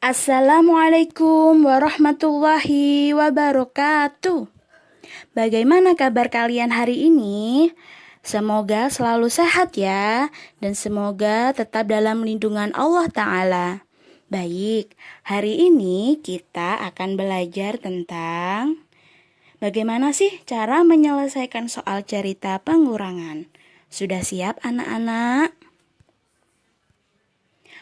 Assalamualaikum warahmatullahi wabarakatuh. Bagaimana kabar kalian hari ini? Semoga selalu sehat ya, dan semoga tetap dalam lindungan Allah Ta'ala. Baik, hari ini kita akan belajar tentang bagaimana sih cara menyelesaikan soal cerita pengurangan. Sudah siap anak-anak?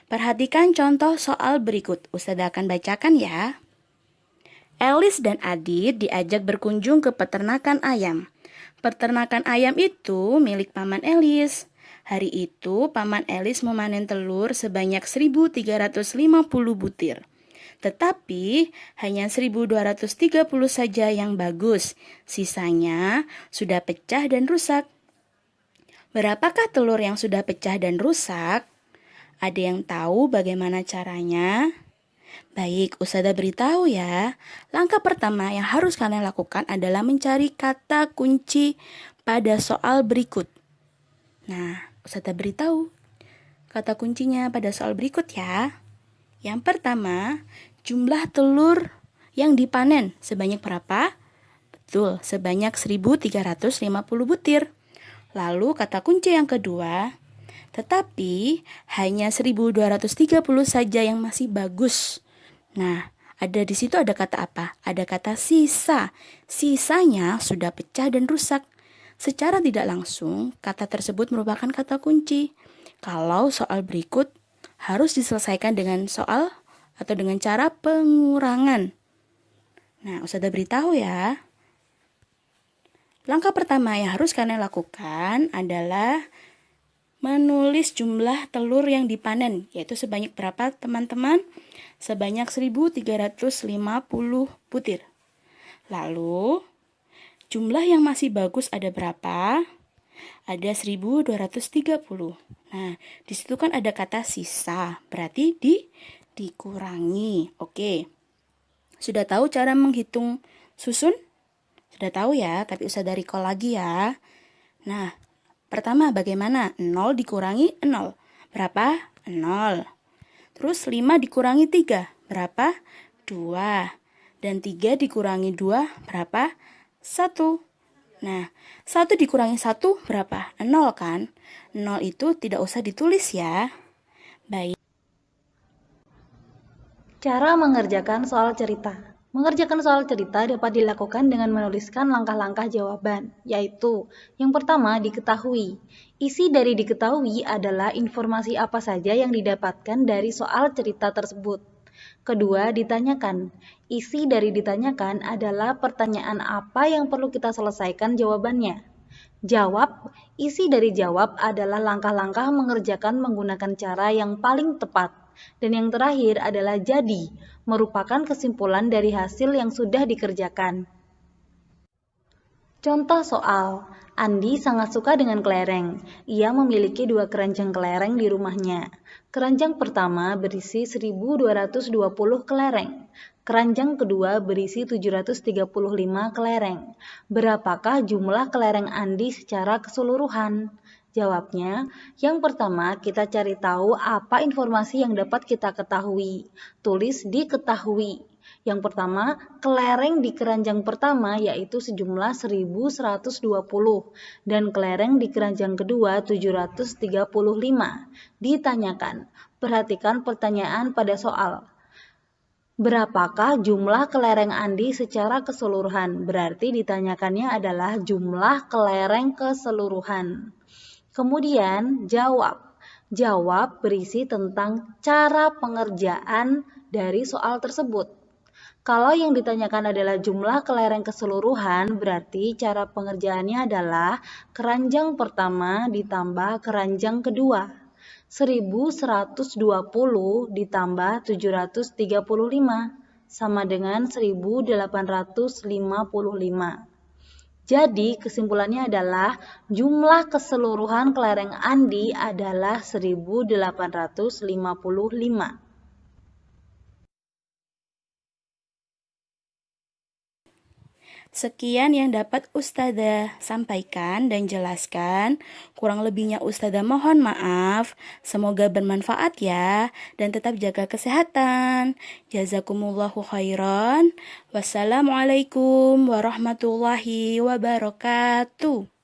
Perhatikan contoh soal berikut. Ustazah akan bacakan ya. Elis dan Adit diajak berkunjung ke peternakan ayam. Peternakan ayam itu milik Paman Elis. Hari itu Paman Elis memanen telur sebanyak 1.350 butir. Tetapi hanya 1.230 saja yang bagus. Sisanya sudah pecah dan rusak. Berapakah telur yang sudah pecah dan rusak? Ada yang tahu bagaimana caranya? Baik, Ustazah beritahu ya. Langkah pertama yang harus kalian lakukan adalah mencari kata kunci pada soal berikut. Nah, Ustazah beritahu kata kuncinya pada soal berikut ya. Yang pertama, jumlah telur yang dipanen sebanyak berapa? Betul, sebanyak 1.350 butir. Lalu kata kunci yang kedua, tetapi hanya 1.230 saja yang masih bagus. Nah, di situ ada kata apa? Ada kata sisa. Sisanya sudah pecah dan rusak. Secara tidak langsung, kata tersebut merupakan kata kunci. Kalau soal berikut harus diselesaikan dengan soal atau dengan cara pengurangan. Nah, Ustazah beritahu ya. Langkah pertama yang harus kalian lakukan adalah menulis jumlah telur yang dipanen, yaitu sebanyak berapa teman-teman? Sebanyak 1.350 butir. Lalu, jumlah yang masih bagus ada berapa? Ada 1.230. Nah, di situ kan ada kata sisa, berarti dikurangi. Oke. Sudah tahu cara menghitung susun? Sudah tahu ya, tapi usah dari recall lagi ya. Nah, pertama bagaimana? 0 dikurangi 0. Berapa? 0. Terus 5 dikurangi 3. Berapa? 2. Dan 3 dikurangi 2 berapa? 1. Nah, 1 dikurangi 1 berapa? 0 kan? 0 itu tidak usah ditulis ya. Baik. Cara mengerjakan soal cerita. Mengerjakan soal cerita dapat dilakukan dengan menuliskan langkah-langkah jawaban, yaitu yang pertama diketahui. Isi dari diketahui adalah informasi apa saja yang didapatkan dari soal cerita tersebut. Kedua, ditanyakan. Isi dari ditanyakan adalah pertanyaan apa yang perlu kita selesaikan jawabannya. Jawab. Isi dari jawab adalah langkah-langkah mengerjakan menggunakan cara yang paling tepat. Dan yang terakhir adalah jadi, merupakan kesimpulan dari hasil yang sudah dikerjakan. Contoh soal, Andi sangat suka dengan kelereng. Ia memiliki 2 keranjang kelereng di rumahnya. Keranjang pertama berisi 1.220 kelereng. Keranjang kedua berisi 735 kelereng. Berapakah jumlah kelereng Andi secara keseluruhan? Jawabnya, yang pertama kita cari tahu apa informasi yang dapat kita ketahui. Tulis diketahui. Yang pertama, kelereng di keranjang pertama yaitu sejumlah 1.120 dan kelereng di keranjang kedua 735. Ditanyakan, perhatikan pertanyaan pada soal. Berapakah jumlah kelereng Andi secara keseluruhan? Berarti ditanyakannya adalah jumlah kelereng keseluruhan. Kemudian jawab. Jawab berisi tentang cara pengerjaan dari soal tersebut. Kalau yang ditanyakan adalah jumlah kelereng keseluruhan, berarti cara pengerjaannya adalah keranjang pertama ditambah keranjang kedua. 1.120 ditambah 735 sama dengan 1.855. Jadi kesimpulannya adalah jumlah keseluruhan kelereng Andi adalah 1.855. Sekian yang dapat Ustazah sampaikan dan jelaskan. Kurang lebihnya Ustazah mohon maaf. Semoga bermanfaat ya. Dan tetap jaga kesehatan. Jazakumullahu khairan. Wassalamualaikum warahmatullahi wabarakatuh.